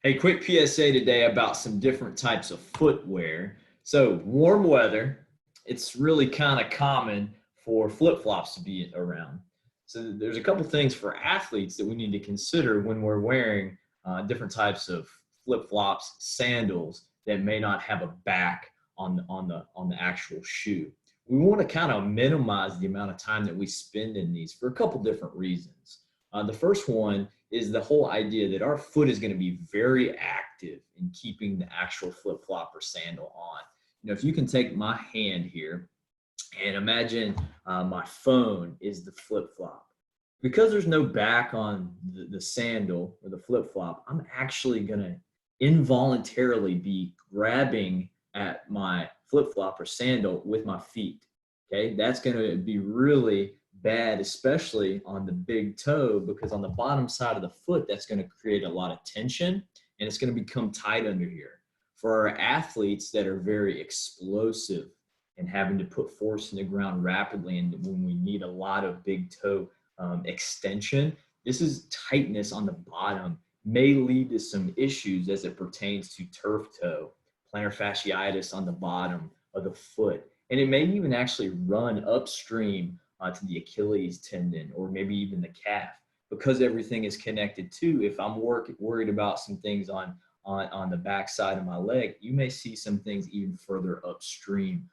Hey, quick PSA today about some different types of footwear. So, warm weather, it's really kind of common for flip-flops to be around. So, there's a couple things for athletes that we need to consider when we're wearing different types of flip-flops, sandals that may not have a back on the actual shoe. We want to kind of minimize the amount of time that we spend in these for a couple different reasons. The first one is the whole idea that our foot is going to be very active in keeping the actual flip flop or sandal on. If you can take my hand here and imagine my phone is the flip flop. Because there's no back on the sandal or the flip flop, I'm actually going to involuntarily be grabbing at my flip flop or sandal with my feet. Okay, that's going to be really bad, especially on the big toe, because on the bottom side of the foot, that's going to create a lot of tension and it's going to become tight under here. For our athletes that are very explosive and having to put force in the ground rapidly, and when we need a lot of big toe extension, this is tightness on the bottom may lead to some issues as it pertains to turf toe, plantar fasciitis on the bottom of the foot. And it may even actually run upstream to the Achilles tendon or maybe even the calf, because everything is connected too. If I'm worried about some things on the back side of my leg, you may see some things even further upstream,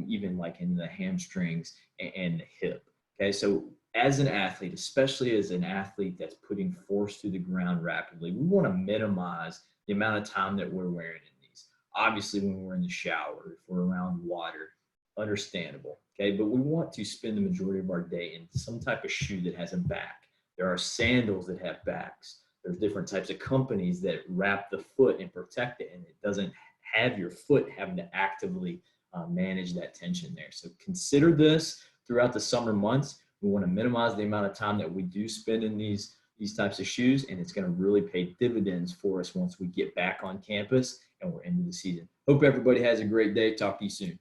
even like in the hamstrings and the hip. Okay, so as an athlete, especially as an athlete that's putting force through the ground rapidly, we want to minimize the amount of time that we're wearing in these. Obviously, when we're in the shower, if we're around water, understandable. Okay, but we want to spend the majority of our day in some type of shoe that has a back. There are sandals that have backs. There's different types of companies that wrap the foot and protect it, and it doesn't have your foot having to actively manage that tension there. So consider this throughout the summer months. We want to minimize the amount of time that we do spend in these types of shoes, and it's going to really pay dividends for us once we get back on campus and we're into the season. Hope everybody has a great day. Talk to you soon.